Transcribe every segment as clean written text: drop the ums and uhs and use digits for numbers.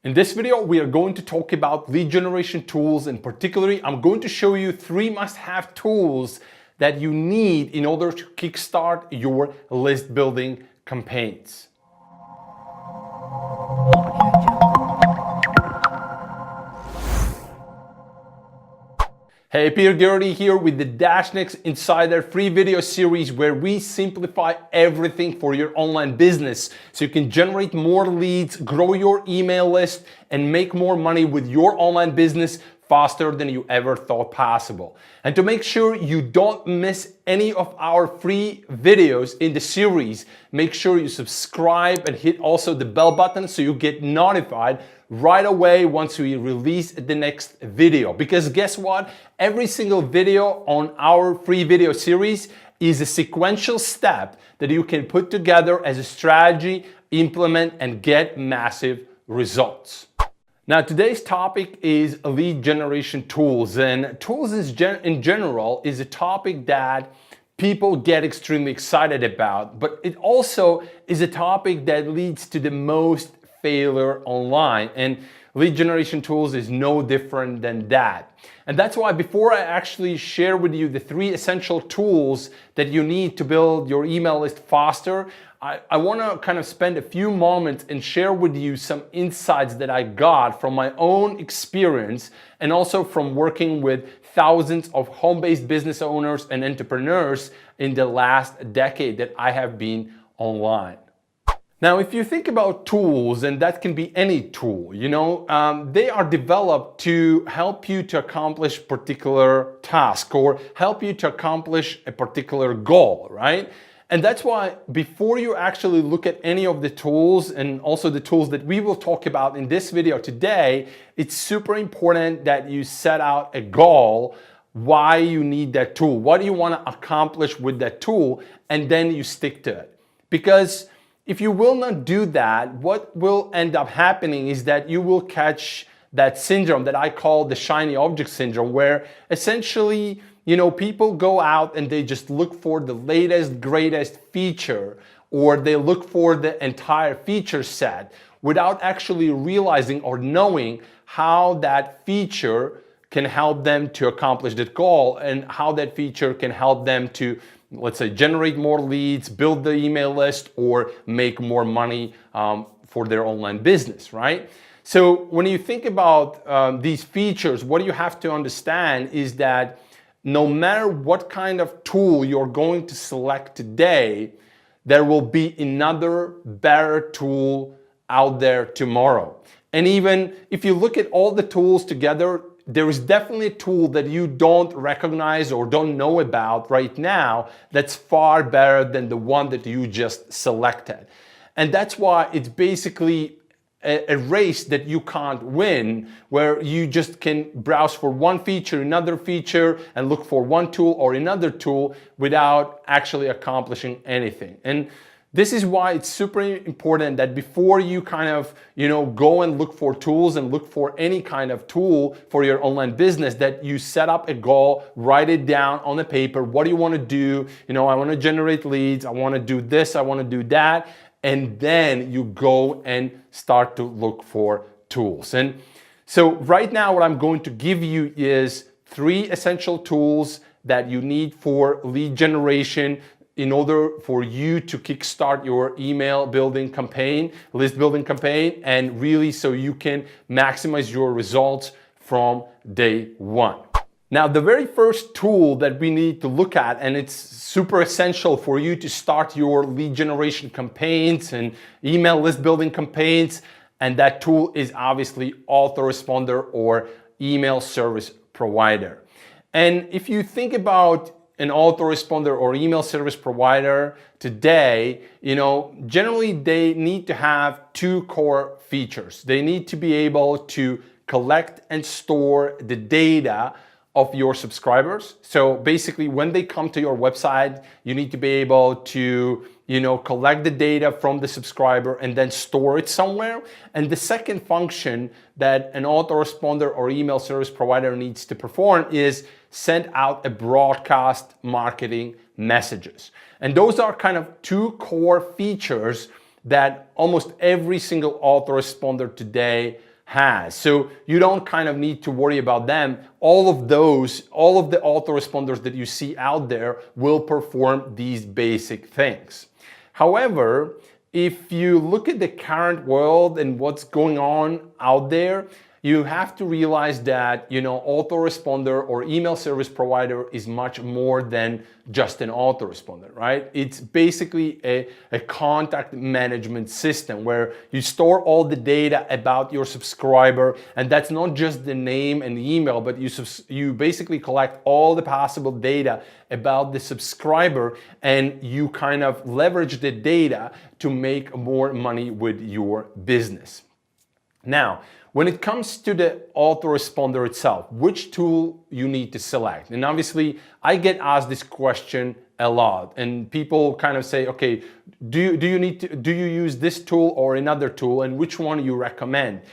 In this video, we are going to talk about lead generation tools, and particularly, I'm going to show you 3 must-have tools that you need in order to kickstart your list building campaigns. Hey, Peter Gertie here with the DashNex Insider free video series where we simplify everything for your online business so you can generate more leads, grow your email list, and make more money with your online business faster than you ever thought possible. And to make sure you don't miss any of our free videos in the series, make sure you subscribe and hit also the bell button so you get notified right away once we release the next video. Because guess what? Every single video on our free video series is a sequential step that you can put together as a strategy, implement, and get massive results. Now, today's topic is lead generation tools, and tools in general is a topic that people get extremely excited about, but it also is a topic that leads to the most failure online, and lead generation tools is no different than that. And that's why before I actually share with you the 3 essential tools that you need to build your email list faster, I want to kind of spend a few moments and share with you some insights that I got from my own experience and also from working with thousands of home-based business owners and entrepreneurs in the last decade that I have been online. Now, if you think about tools, and that can be any tool, they are developed to help you to accomplish a particular task or help you to accomplish a particular goal, right? And that's why before you actually look at any of the tools and also the tools that we will talk about in this video today, it's super important that you set out a goal, why you need that tool, what do you want to accomplish with that tool, and then you stick to it. Because if you will not do that, what will end up happening is that you will catch that syndrome that I call the shiny object syndrome, where essentially, people go out and they just look for the latest, greatest feature, or they look for the entire feature set without actually realizing or knowing how that feature can help them to accomplish that goal and how that feature can help them to, let's say, generate more leads, build the email list, or make more money for their online business, right? So when you think about these features, what you have to understand is that no matter what kind of tool you're going to select today, there will be another better tool out there tomorrow. And even if you look at all the tools together, there is definitely a tool that you don't recognize or don't know about right now that's far better than the one that you just selected. And that's why it's basically a race that you can't win, where you just can browse for one feature, another feature, and look for one tool or another tool without actually accomplishing anything. And this is why it's super important that before you kind of, go and look for tools and look for any kind of tool for your online business, that you set up a goal, write it down on the paper. What do you want to do? I want to generate leads. I want to do this. I want to do that. And then you go and start to look for tools. And so right now, what I'm going to give you is 3 essential tools that you need for lead generation in order for you to kickstart your email building campaign, list building campaign, and really so you can maximize your results from day one. Now, the very first tool that we need to look at, and it's super essential for you to start your lead generation campaigns and email list building campaigns, and that tool is obviously AUTORESPONDER or email service provider. And if you think about an autoresponder or email service provider today, generally they need to have 2 core features. They need to be able to collect and store the data of your subscribers. So basically, when they come to your website, you need to be able to, collect the data from the subscriber and then store it somewhere. And the second function that an autoresponder or email service provider needs to perform is send out a broadcast marketing messages. And those are kind of 2 core features that almost every single autoresponder today has. So you don't kind of need to worry about them. All of the autoresponders that you see out there will perform these basic things. However, if you look at the current world and what's going on out there, you have to realize that, autoresponder or email service provider is much more than just an autoresponder, right? It's basically a contact management system where you store all the data about your subscriber, and that's not just the name and the email, but you basically collect all the possible data about the subscriber, and you kind of leverage the data to make more money with your business. Now, when it comes to the autoresponder itself, which tool you need to select? And obviously, I get asked this question a lot, and people kind of say, okay, do you use this tool or another tool, and which one you recommend?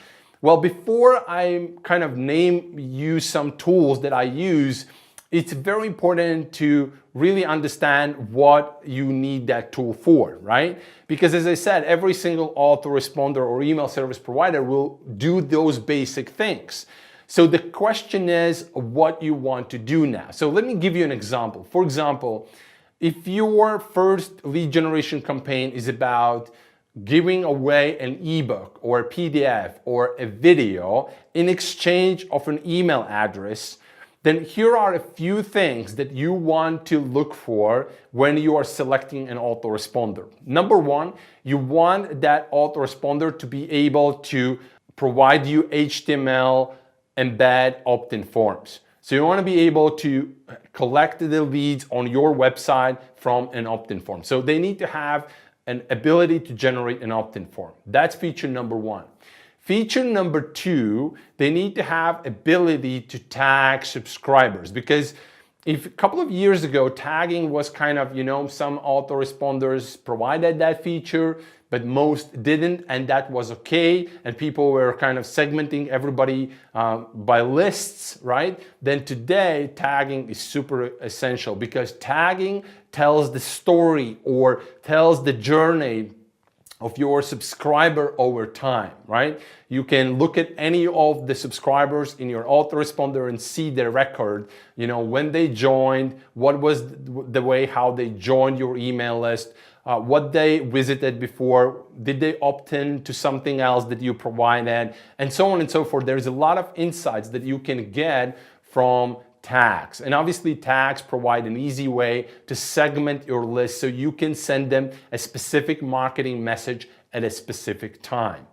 Well, before I kind of name you some tools that I use, it's very important to really understand what you need that tool for, right? Because as I said, every single autoresponder or email service provider will do those basic things. So the question is what you want to do now. So let me give you an example. For example, if your first lead generation campaign is about giving away an ebook or a PDF or a video in exchange of an email address, then here are a few things that you want to look for when you are selecting an autoresponder. Number one, you want that autoresponder to be able to provide you HTML embed opt-in forms. So you want to be able to collect the leads on your website from an opt-in form. So they need to have an ability to generate an opt-in form. That's feature number one. Feature number two, they need to have ability to tag subscribers, because if a couple of years ago, tagging was kind of, some autoresponders provided that feature, but most didn't, and that was okay, and people were kind of segmenting everybody by lists, right? Then today, tagging is super essential, because tagging tells the story or tells the journey of your subscriber over time, right? You can look at any of the subscribers in your autoresponder and see their record, when they joined, what was the way how they joined your email list, what they visited before, did they opt in to something else that you provided, and so on and so forth. There's a lot of insights that you can get from tags. And obviously tags provide an easy way to segment your list so you can send them a specific marketing message at a specific time.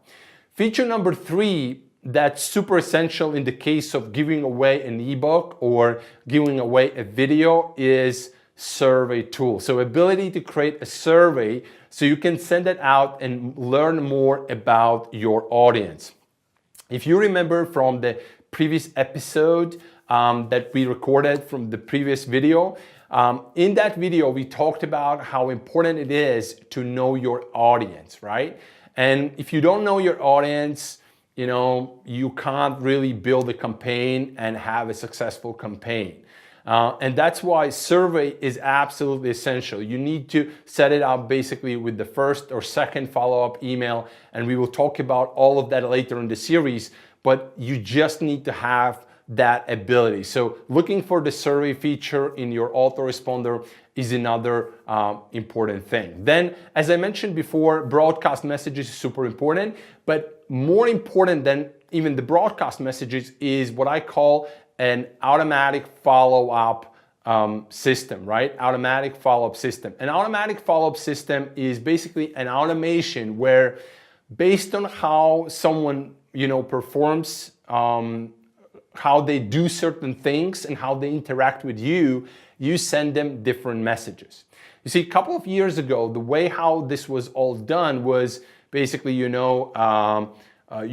Feature number three, that's super essential in the case of giving away an ebook or giving away a video, is survey tool. So ability to create a survey so you can send it out and learn more about your audience. If you remember from the previous episode, that we recorded from the previous video. In that video, we talked about how important it is to know your audience, right? And if you don't know your audience, you can't really build a campaign and have a successful campaign. And that's why survey is absolutely essential. You need to set it up basically with the first or second follow-up email, and we will talk about all of that later in the series, but you just need to have that ability. So looking for the survey feature in your autoresponder is another important thing. Then, as I mentioned before, broadcast messages is super important, but more important than even the broadcast messages is what I call an automatic follow-up system, right? Automatic follow-up system. An automatic follow-up system is basically an automation where, based on how someone, performs, how they do certain things and how they interact with you, you send them different messages. You see, a couple of years ago, the way how this was all done was basically, you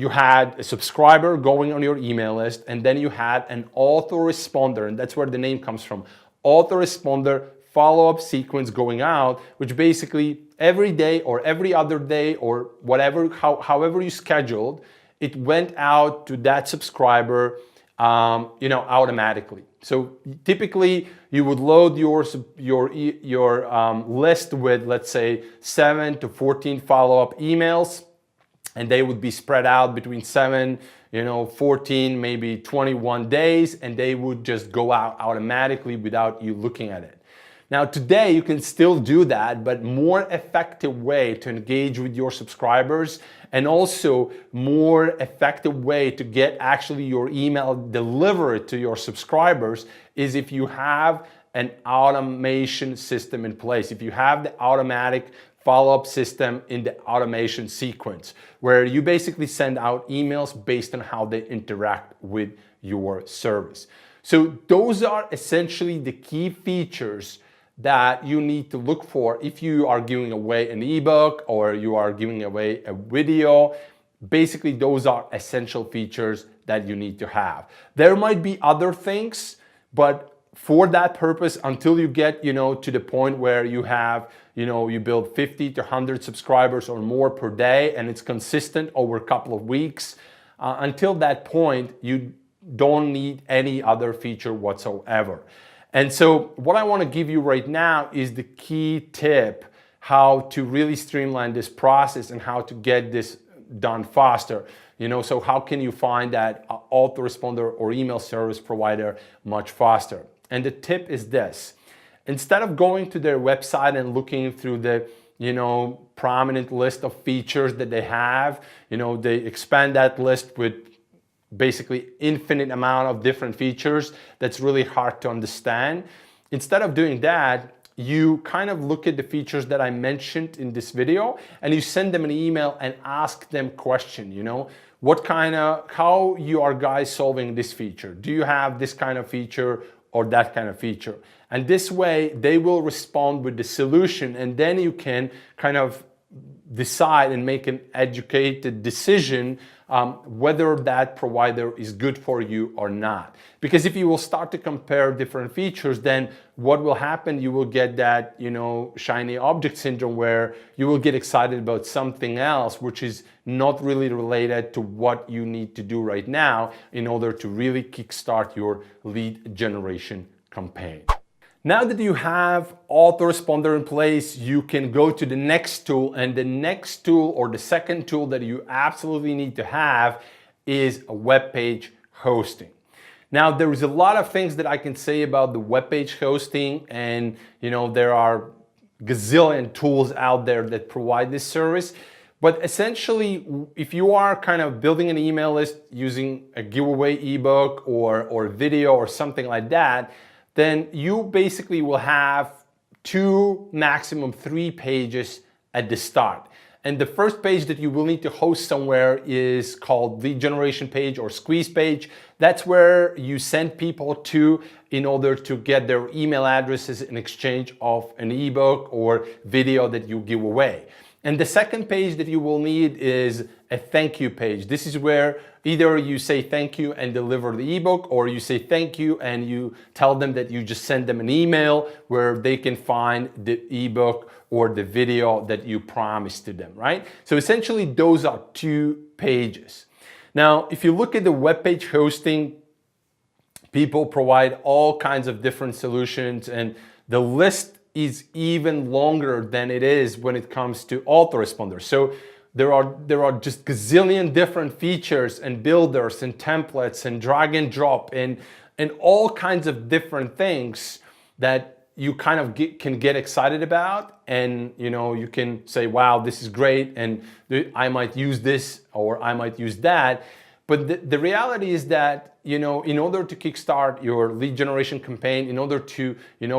had a subscriber going on your email list, and then you had an autoresponder, and that's where the name comes from. Autoresponder follow-up sequence going out, which basically every day or every other day or whatever, however you scheduled, it went out to that subscriber automatically. So typically you would load your list with, let's say, 7 to 14 follow-up emails. and they would be spread out between 7, 14, maybe 21 days, and they would just go out automatically without you looking at it. Now today you can still do that, but more effective way to engage with your subscribers, and also more effective way to get actually your email delivered to your subscribers is if you have an automation system in place. If you have the automatic follow-up system in the automation sequence, where you basically send out emails based on how they interact with your service. So those are essentially the key features that you need to look for if you are giving away an ebook or you are giving away a video. Basically, those are essential features that you need to have. There might be other things, but for that purpose, until you get, to the point where you have, you build 50 to 100 subscribers or more per day, and it's consistent over a couple of weeks, until that point, you don't need any other feature whatsoever. And so what I want to give you right now is the key tip how to really streamline this process and how to get this done faster. So how can you find that autoresponder or email service provider much faster? And the tip is this: instead of going to their website and looking through the, prominent list of features that they have, they expand that list with basically infinite amount of different features that's really hard to understand. Instead of doing that, you kind of look at the features that I mentioned in this video and you send them an email and ask them question, how you are guys solving this feature? Do you have this kind of feature or that kind of feature? And this way they will respond with the solution, and then you can kind of decide and make an educated decision whether that provider is good for you or not. Because if you will start to compare different features, then what will happen, you will get that, shiny object syndrome, where you will get excited about something else which is not really related to what you need to do right now in order to really kickstart your lead generation campaign. Now that you have AUTORESPONDER in place, you can go to the next tool, and the next tool, or the second tool that you absolutely need to have, is a web page hosting. Now, there is a lot of things that I can say about the web page hosting, and there are gazillion tools out there that provide this service. But essentially, if you are kind of building an email list using a giveaway ebook or video or something like that, then you basically will have 2, maximum 3 pages at the start. And the first page that you will need to host somewhere is called lead generation page or squeeze page. That's where you send people to in order to get their email addresses in exchange of an ebook or video that you give away. And the second page that you will need is a thank you page. This is where either you say thank you and deliver the ebook, or you say thank you and you tell them that you just send them an email where they can find the ebook or the video that you promised to them, right? So essentially those are 2 pages. Now, if you look at the web page hosting, people provide all kinds of different solutions, and the list is even longer than it is when it comes to AUTORESPONDER. So there are just gazillion different features and builders and templates and drag and drop and all kinds of different things that you kind of can get excited about, and you can say, wow, this is great, and I might use this or I might use that. But the reality is that, in order to kickstart your lead generation campaign, in order to,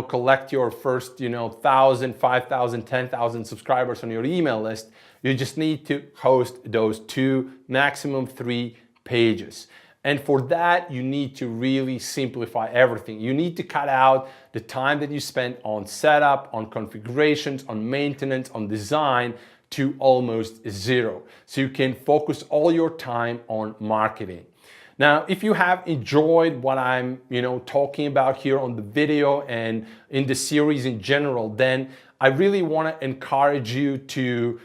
collect your first, 1,000, 5,000, 10,000 subscribers on your email list, you just need to host those 2, maximum 3 pages. And for that, you need to really simplify everything. You need to cut out the time that you spend on setup, on configurations, on maintenance, on design, to almost 0. So you can focus all your time on marketing. Now, if you have enjoyed what I'm, talking about here on the video and in the series in general, then I really want to encourage you to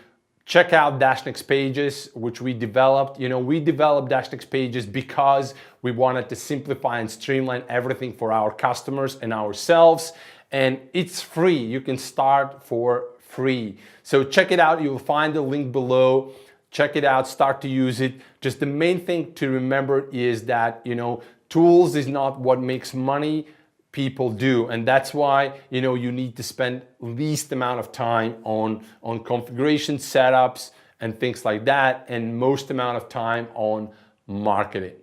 check out DashNex pages, which we developed. We developed DashNex pages because we wanted to simplify and streamline everything for our customers and ourselves. And it's free. You can start for free. So check it out. You'll find the link below. check it out, start to use it. Just the main thing to remember is that, tools is not what makes money, people do. And that's why, you need to spend least amount of time on configuration setups and things like that, and most amount of time on marketing.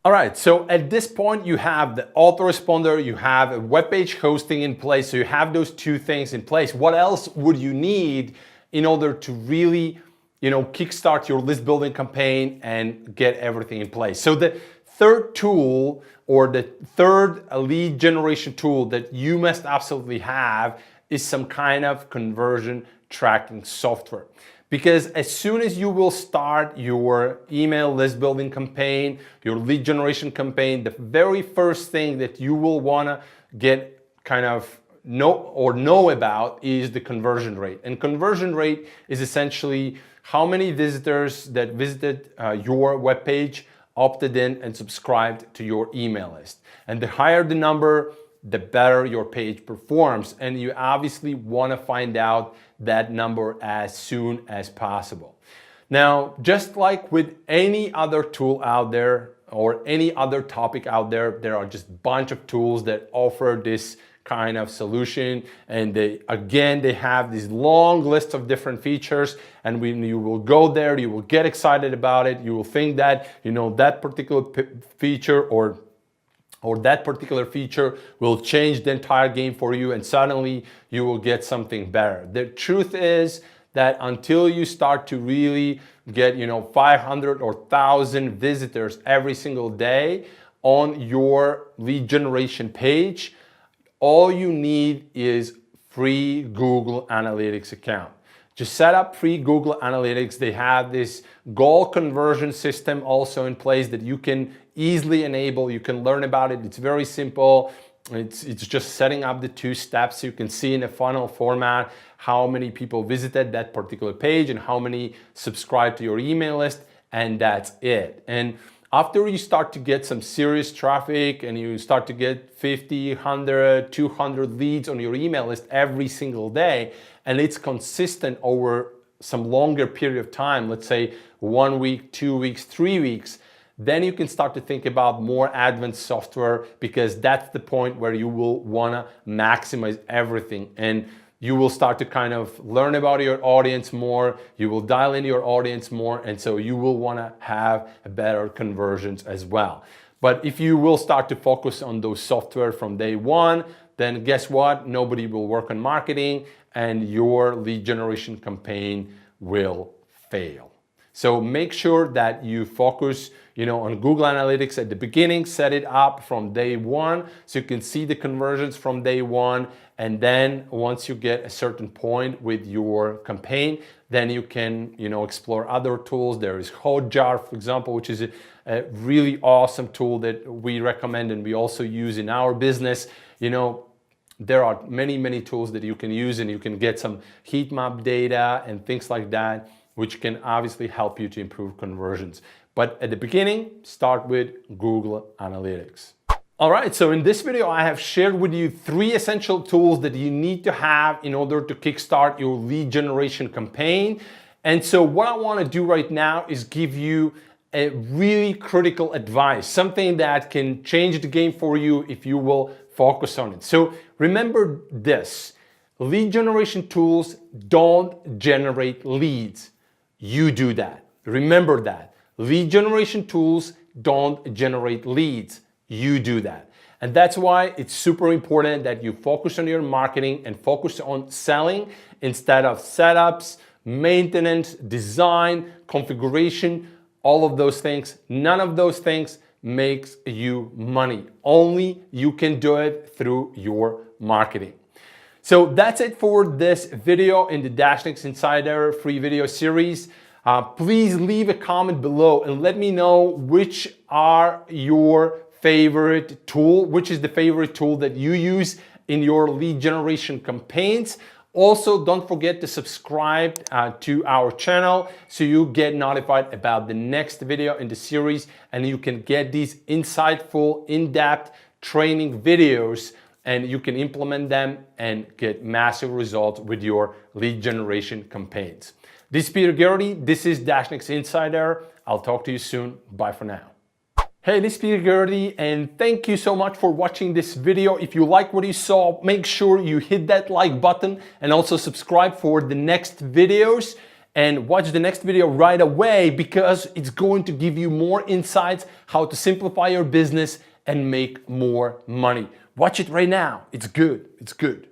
All right, so at this point you have the autoresponder, you have a web page hosting in place, so you have those two things in place. What else would you need in order to really, kickstart your list building campaign and get everything in place? So the third tool, or the third lead generation tool that you must absolutely have, is some kind of conversion tracking software. Because as soon as you will start your email list building campaign, your lead generation campaign, the very first thing that you will want to get know about is the conversion rate. And conversion rate is essentially how many visitors that visited your webpage opted in and subscribed to your email list. And the higher the number, the better your page performs. And you obviously want to find out that number as soon as possible. Now, just like with any other tool out there or any other topic out there, there are just a bunch of tools that offer this kind of solution. And they have this long list of different features. And when you will go there, you will get excited about it. You will think that, that particular feature or that particular feature will change the entire game for you, and suddenly you will get something better. The truth is that until you start to really get 500 or 1,000 visitors every single day on your lead generation page, all you need is free Google Analytics account. Just set up free Google Analytics. They have this goal conversion system also in place that you can easily enable. You can learn about it. It's very simple. It's just setting up the 2 steps. You can see in a funnel format how many people visited that particular page and how many subscribed to your email list, and that's it. And after you start to get some serious traffic and you start to get 50, 100, 200 leads on your email list every single day, and it's consistent over some longer period of time, let's say 1 week, 2 weeks, 3 weeks, then you can start to think about more advanced software, because that's the point where you will want to maximize everything. And you will start to kind of learn about your audience more, you will dial in your audience more, and so you will want to have better conversions as well. But if you will start to focus on those software from day one, then guess what? Nobody will work on marketing and your lead generation campaign will fail. So make sure that you focus on Google Analytics at the beginning, set it up from day one so you can see the conversions from day one. And then once you get a certain point with your campaign, then you can explore other tools. There is Hotjar, for example, which is a really awesome tool that we recommend and we also use in our business. There are many tools that you can use, and you can get some heat map data and things like that, which can obviously help you to improve conversions. But at the beginning, start with Google Analytics. All right, so in this video, I have shared with you 3 essential tools that you need to have in order to kickstart your lead generation campaign. And so what I want to do right now is give you a really critical advice, something that can change the game for you if you will focus on it. So remember this, lead generation tools don't generate leads. You do that. Remember that. Lead generation tools don't generate leads. You do that. And that's why it's super important that you focus on your marketing and focus on selling instead of setups, maintenance, design, configuration, all of those things. None of those things makes you money. Only you can do it through your marketing. So that's it for this video in the DashNex Insider free video series. Please leave a comment below and let me know which are your favorite tool, which is the favorite tool that you use in your lead generation campaigns. Also, don't forget to subscribe to our channel so you get notified about the next video in the series, and you can get these insightful, in-depth training videos and you can implement them and get massive results with your lead generation campaigns. This is Peter Gertie. This is DashNex Insider. I'll talk to you soon. Bye for now. Hey, this is Peter Gertie, and thank you so much for watching this video. If you like what you saw, make sure you hit that like button and also subscribe for the next videos. And watch the next video right away because it's going to give you more insights how to simplify your business and make more money. Watch it right now. It's good. It's good.